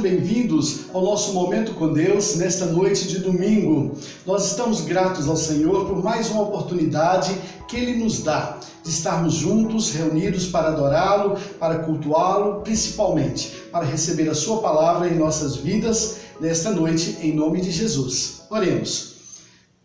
bem-vindos ao nosso Momento com Deus nesta noite de domingo. Nós estamos gratos ao Senhor por mais uma oportunidade que Ele nos dá de estarmos juntos, reunidos para adorá-lo, para cultuá-lo, principalmente para receber a Sua palavra em nossas vidas nesta noite, em nome de Jesus. Oremos.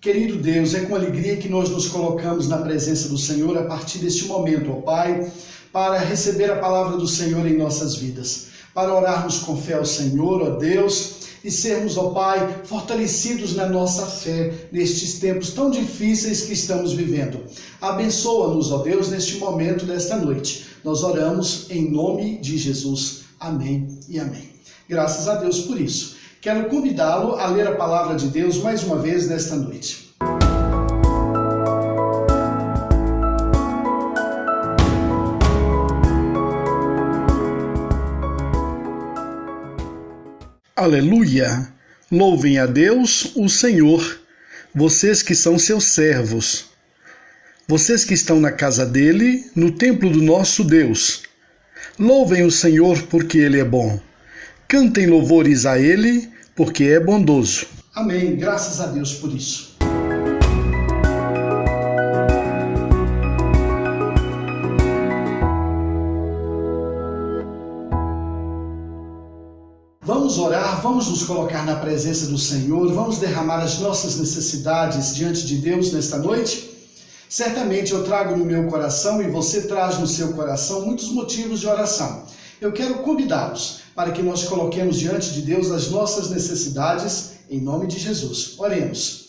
Querido Deus, é com alegria que nós nos colocamos na presença do Senhor a partir deste momento, ó Pai, para receber a palavra do Senhor em nossas vidas, para orarmos com fé ao Senhor, ó Deus, e sermos, ó Pai, fortalecidos na nossa fé nestes tempos tão difíceis que estamos vivendo. Abençoa-nos, ó Deus, neste momento desta noite. Nós oramos em nome de Jesus. Amém e amém. Graças a Deus por isso. Quero convidá-lo a ler a palavra de Deus mais uma vez nesta noite. Aleluia! Louvem a Deus, o Senhor, vocês que são seus servos, vocês que estão na casa dele, no templo do nosso Deus. Louvem o Senhor porque ele é bom. Cantem louvores a ele, porque é bondoso. Amém. Graças a Deus por isso. Vamos orar, vamos nos colocar na presença do Senhor, vamos derramar as nossas necessidades diante de Deus nesta noite. Certamente eu trago no meu coração e você traz no seu coração muitos motivos de oração. Eu quero convidá-los para que nós coloquemos diante de Deus as nossas necessidades em nome de Jesus. Oremos.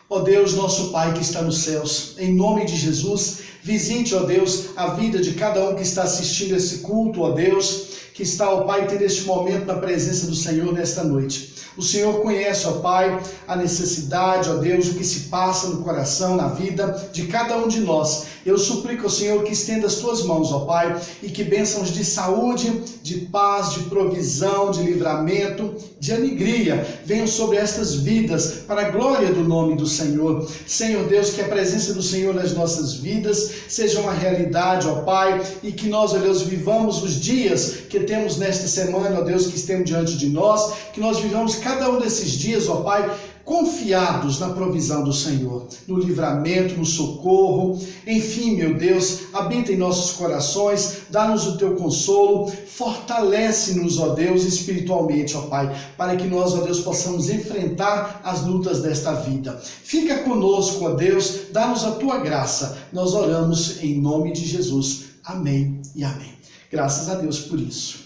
Ó Deus, nosso Pai que está nos céus, em nome de Jesus, visite, ó Deus, a vida de cada um que está assistindo esse culto, ó Deus, que está, ó Pai, tendo este momento na presença do Senhor nesta noite. O Senhor conhece, ó Pai, a necessidade, ó Deus, o que se passa no coração, na vida de cada um de nós. Eu suplico ao Senhor que estenda as tuas mãos, ó Pai, e que bênçãos de saúde, de paz, de provisão, de livramento, de alegria venham sobre estas vidas, para a glória do nome do Senhor. Senhor Deus, que a presença do Senhor nas nossas vidas seja uma realidade, ó Pai, e que nós, ó Deus, vivamos os dias que temos nesta semana, ó Deus, que estamos diante de nós, que nós vivamos cada um desses dias, ó Pai, confiados na provisão do Senhor, no livramento, no socorro. Enfim, meu Deus, habita em nossos corações, dá-nos o teu consolo, fortalece-nos, ó Deus, espiritualmente, ó Pai, para que nós, ó Deus, possamos enfrentar as lutas desta vida. Fica conosco, ó Deus, dá-nos a tua graça. Nós oramos em nome de Jesus. Amém e amém. Graças a Deus por isso.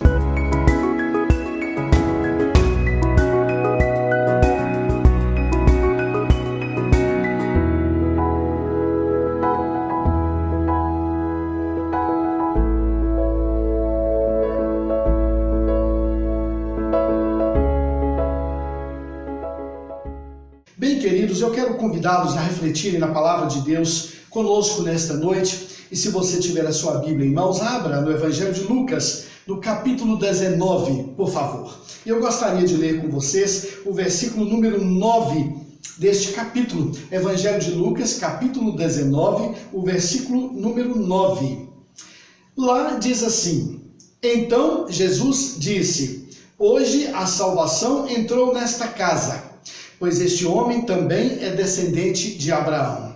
Bem, queridos, eu quero convidá-los a refletirem na palavra de Deus conosco nesta noite. E se você tiver a sua Bíblia em mãos, abra no Evangelho de Lucas, no capítulo 19, por favor. Eu gostaria de ler com vocês o versículo número 9 deste capítulo. Evangelho de Lucas, capítulo 19, o versículo número 9. Lá diz assim: Então Jesus disse: Hoje a salvação entrou nesta casa, pois este homem também é descendente de Abraão.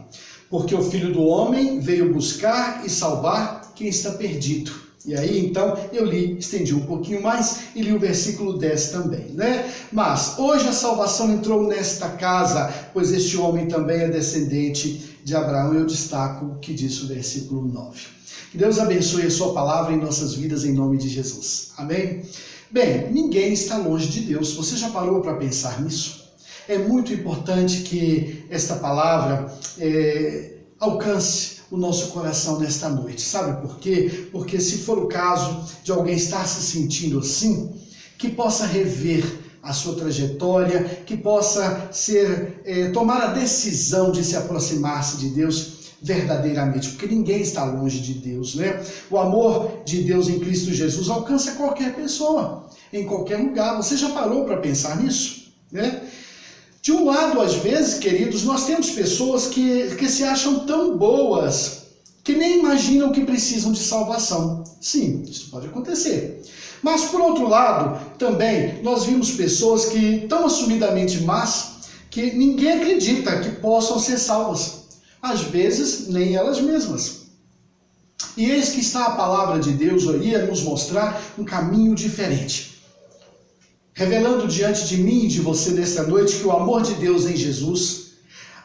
Porque o Filho do Homem veio buscar e salvar quem está perdido. E aí, então, eu estendi um pouquinho mais e li o versículo 10 também, né? Mas, hoje a salvação entrou nesta casa, pois este homem também é descendente de Abraão. Eu destaco o que diz o versículo 9. Que Deus abençoe a sua palavra em nossas vidas, em nome de Jesus. Amém? Bem, ninguém está longe de Deus. Você já parou para pensar nisso? É muito importante que esta palavra alcance o nosso coração nesta noite. Sabe por quê? Porque se for o caso de alguém estar se sentindo assim, que possa rever a sua trajetória, que possa tomar a decisão de se aproximar-se de Deus verdadeiramente, porque ninguém está longe de Deus, né? O amor de Deus em Cristo Jesus alcança qualquer pessoa, em qualquer lugar. Você já parou para pensar nisso, né? De um lado, às vezes, queridos, nós temos pessoas que se acham tão boas que nem imaginam que precisam de salvação. Sim, isso pode acontecer. Mas, por outro lado, também nós vimos pessoas que tão assumidamente más que ninguém acredita que possam ser salvas. Às vezes, nem elas mesmas. E eis que está a palavra de Deus aí a nos mostrar um caminho diferente. Revelando diante de mim e de você nesta noite que o amor de Deus em Jesus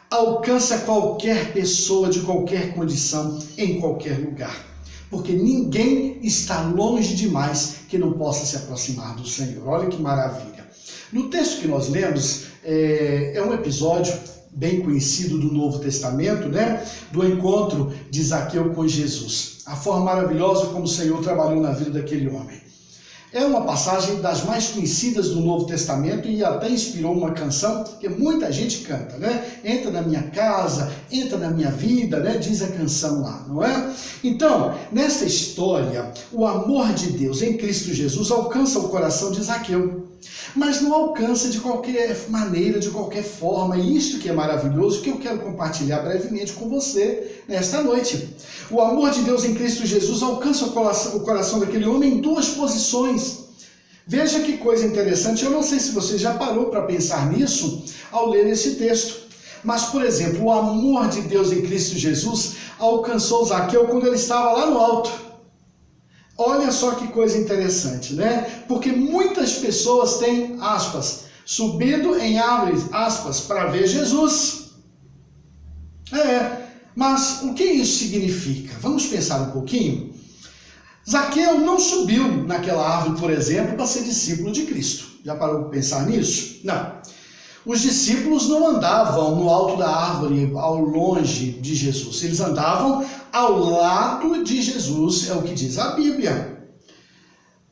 alcança qualquer pessoa de qualquer condição, em qualquer lugar. Porque ninguém está longe demais que não possa se aproximar do Senhor. Olha que maravilha. No texto que nós lemos, é um episódio bem conhecido do Novo Testamento, né? Do encontro de Zaqueu com Jesus. A forma maravilhosa como o Senhor trabalhou na vida daquele homem. É uma passagem das mais conhecidas do Novo Testamento e até inspirou uma canção que muita gente canta, né? Entra na minha casa, entra na minha vida, né? Diz a canção lá, não é? Então, nesta história, o amor de Deus em Cristo Jesus alcança o coração de Zaqueu. Mas não alcança de qualquer maneira, de qualquer forma. E isso que é maravilhoso, que eu quero compartilhar brevemente com você nesta noite. O amor de Deus em Cristo Jesus alcança o coração daquele homem em duas posições. Veja que coisa interessante, eu não sei se você já parou para pensar nisso ao ler esse texto. Mas, por exemplo, o amor de Deus em Cristo Jesus alcançou Zaqueu quando ele estava lá no alto. Olha só que coisa interessante, né? Porque muitas pessoas têm, aspas, subido em árvores, aspas, para ver Jesus. Mas o que isso significa? Vamos pensar um pouquinho. Zaqueu não subiu naquela árvore, por exemplo, para ser discípulo de Cristo. Já parou para pensar nisso? Não. Os discípulos não andavam no alto da árvore, ao longe de Jesus. Eles andavam ao lado de Jesus, é o que diz a Bíblia.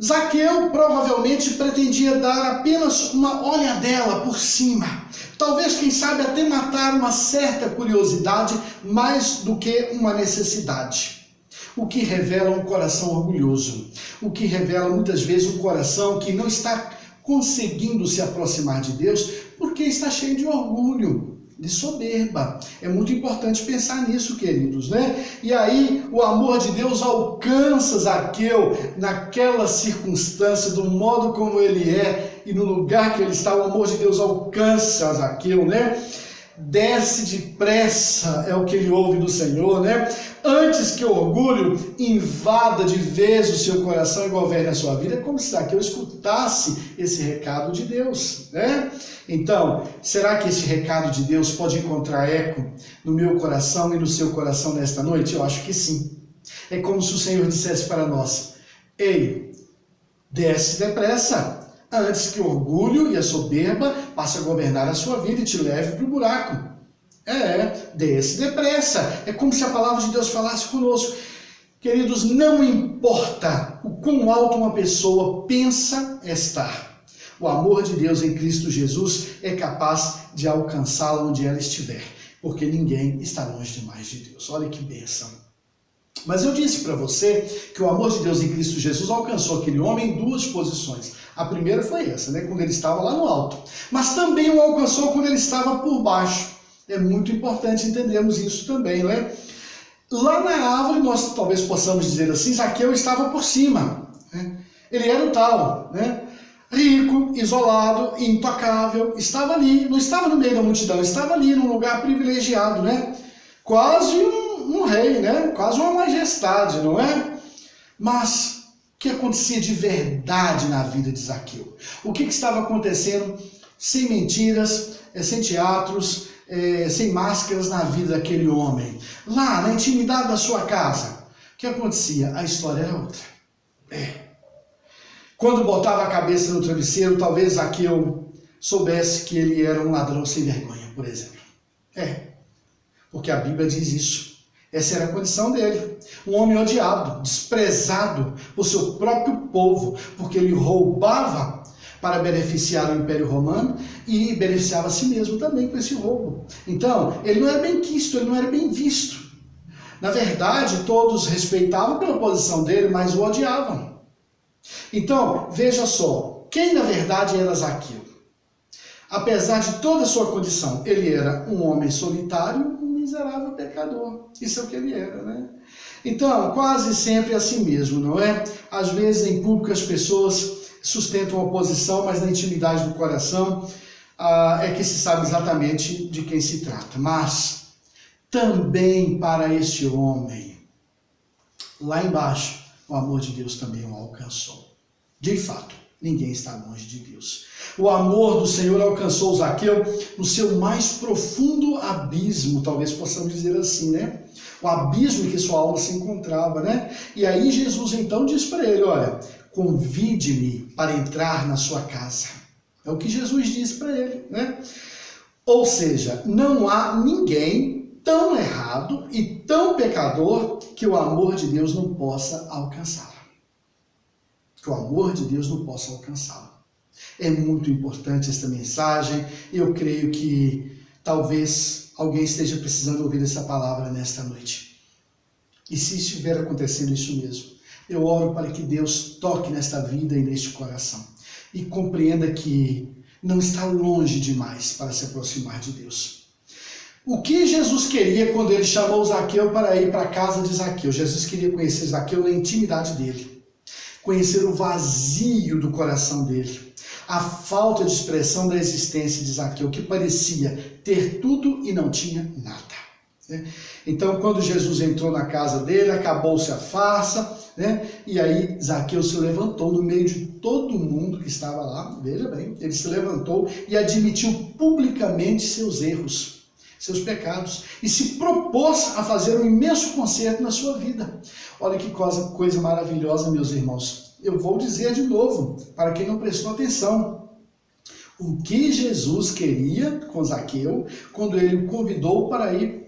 Zaqueu provavelmente pretendia dar apenas uma olhadela por cima. Talvez, quem sabe, até matar uma certa curiosidade mais do que uma necessidade. O que revela um coração orgulhoso. O que revela muitas vezes um coração que não está conseguindo se aproximar de Deus porque está cheio de orgulho, de soberba. É muito importante pensar nisso, queridos, né? E aí o amor de Deus alcança Zaqueu naquela circunstância, do modo como ele é e no lugar que ele está. O amor de Deus alcança Zaqueu, né? Desce depressa, é o que ele ouve do Senhor, né? Antes que o orgulho invada de vez o seu coração e governe a sua vida, é como se Zaqueu escutasse esse recado de Deus, né? Então, será que esse recado de Deus pode encontrar eco no meu coração e no seu coração nesta noite? Eu acho que sim. É como se o Senhor dissesse para nós: ei, desce depressa, antes que o orgulho e a soberba passem a governar a sua vida e te leve para o buraco. Desce depressa. É como se a palavra de Deus falasse conosco. Queridos, não importa o quão alto uma pessoa pensa estar. O amor de Deus em Cristo Jesus é capaz de alcançá-la onde ela estiver. Porque ninguém está longe demais de Deus. Olha que bênção. Mas eu disse para você que o amor de Deus em Cristo Jesus alcançou aquele homem em duas posições. A primeira foi essa, né? Quando ele estava lá no alto. Mas também o alcançou quando ele estava por baixo. É muito importante entendermos isso também, né? Lá na árvore, nós talvez possamos dizer assim, Zaqueu estava por cima, né? Ele era o tal, né? Rico, isolado, intocável, estava ali, não estava no meio da multidão, estava ali num lugar privilegiado, né? Quase um rei, né? Quase uma majestade, não é? Mas o que acontecia de verdade na vida de Zaqueu? O que estava acontecendo sem mentiras, sem teatros, sem máscaras na vida daquele homem? Lá, na intimidade da sua casa, o que acontecia? A história era outra. Quando botava a cabeça no travesseiro, talvez Zaqueu soubesse que ele era um ladrão sem vergonha, por exemplo. Porque a Bíblia diz isso. Essa era a condição dele. Um homem odiado, desprezado por seu próprio povo, porque ele roubava para beneficiar o Império Romano e beneficiava a si mesmo também com esse roubo. Então, ele não era bem quisto, ele não era bem visto. Na verdade, todos respeitavam pela posição dele, mas o odiavam. Então, veja só, quem na verdade era Zaqueu? Apesar de toda a sua condição, ele era um homem solitário, um miserável pecador. Isso é o que ele era, né? Então, quase sempre é assim mesmo, não é? Às vezes, em público, as pessoas sustentam oposição, mas na intimidade do coração é que se sabe exatamente de quem se trata. Mas também para este homem, lá embaixo, o amor de Deus também o alcançou. De fato, ninguém está longe de Deus. O amor do Senhor alcançou Zaqueu no seu mais profundo abismo, talvez possamos dizer assim, né? O abismo em que sua alma se encontrava, né? E aí Jesus então diz para ele, olha, convide-me para entrar na sua casa. É o que Jesus disse para ele, né? Ou seja, não há ninguém tão errado e tão pecador que o amor de Deus não possa alcançá-lo. Que o amor de Deus não possa alcançá-lo. É muito importante esta mensagem. Eu creio que talvez alguém esteja precisando ouvir essa palavra nesta noite. E se estiver acontecendo isso mesmo, eu oro para que Deus toque nesta vida e neste coração. E compreenda que não está longe demais para se aproximar de Deus. O que Jesus queria quando ele chamou Zaqueu para ir para a casa de Zaqueu? Jesus queria conhecer Zaqueu na intimidade dele. Conhecer o vazio do coração dele. A falta de expressão da existência de Zaqueu, que parecia ter tudo e não tinha nada. Então, quando Jesus entrou na casa dele, acabou-se a farsa, né? E aí Zaqueu se levantou no meio de todo mundo que estava lá, veja bem, ele se levantou e admitiu publicamente seus erros, seus pecados, e se propôs a fazer um imenso conserto na sua vida. Olha que coisa maravilhosa, meus irmãos. Eu vou dizer de novo, para quem não prestou atenção. O que Jesus queria com Zaqueu, quando ele o convidou para ir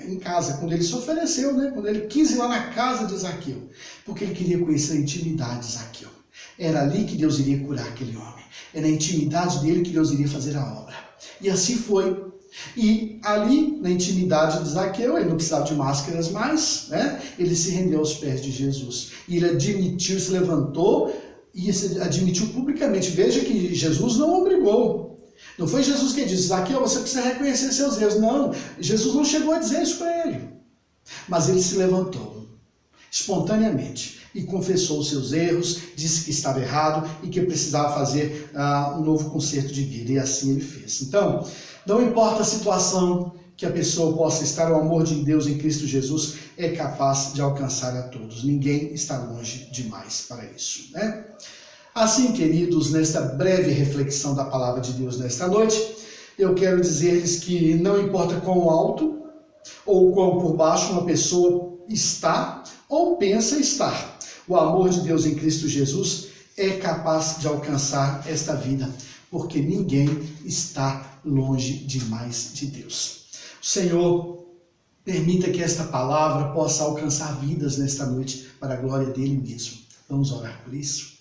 em casa, quando ele se ofereceu, né? Quando ele quis ir lá na casa de Zaqueu, porque ele queria conhecer a intimidade de Zaqueu. Era ali que Deus iria curar aquele homem. É na intimidade dele que Deus iria fazer a obra. E assim foi. E ali, na intimidade de Zaqueu, ele não precisava de máscaras mais, né? Ele se rendeu aos pés de Jesus. E ele admitiu, se levantou e admitiu publicamente. Veja que Jesus não obrigou. Não foi Jesus que disse, Zaqueu, você precisa reconhecer seus erros. Não, Jesus não chegou a dizer isso para ele. Mas ele se levantou, espontaneamente, e confessou os seus erros, disse que estava errado e que precisava fazer um novo conserto de vida. E assim ele fez. Então, não importa a situação que a pessoa possa estar, o amor de Deus em Cristo Jesus é capaz de alcançar a todos. Ninguém está longe demais para isso, né? Assim, queridos, nesta breve reflexão da palavra de Deus nesta noite, eu quero dizer-lhes que não importa quão alto ou quão por baixo uma pessoa está ou pensa estar, o amor de Deus em Cristo Jesus é capaz de alcançar esta vida, porque ninguém está longe demais de Deus. O Senhor permita que esta palavra possa alcançar vidas nesta noite para a glória dele mesmo. Vamos orar por isso?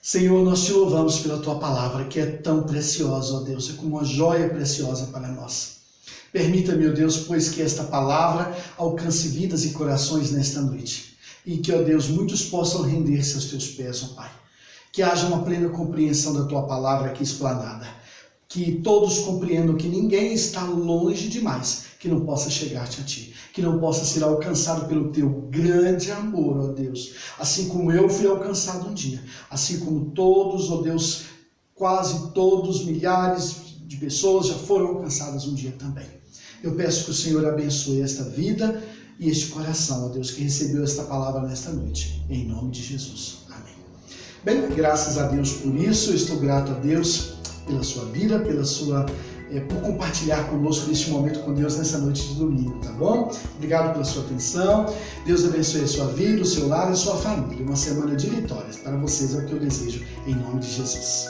Senhor, nós te louvamos pela tua palavra, que é tão preciosa, ó Deus, é como uma joia preciosa para nós. Permita, meu Deus, pois que esta palavra alcance vidas e corações nesta noite. E que, ó Deus, muitos possam render-se aos teus pés, ó Pai. Que haja uma plena compreensão da tua palavra aqui explanada. Que todos compreendam que ninguém está longe demais, que não possa chegar-te a ti, que não possa ser alcançado pelo teu grande amor, ó Deus. Assim como eu fui alcançado um dia, assim como todos, ó Deus, quase todos, milhares de pessoas já foram alcançadas um dia também. Eu peço que o Senhor abençoe esta vida e este coração, ó Deus, que recebeu esta palavra nesta noite, em nome de Jesus. Amém. Bem, graças a Deus por isso, eu estou grato a Deus pela sua vida, por compartilhar conosco neste momento com Deus nessa noite de domingo, tá bom? Obrigado pela sua atenção, Deus abençoe a sua vida, o seu lar e a sua família. Uma semana de vitórias para vocês é o que eu desejo, em nome de Jesus.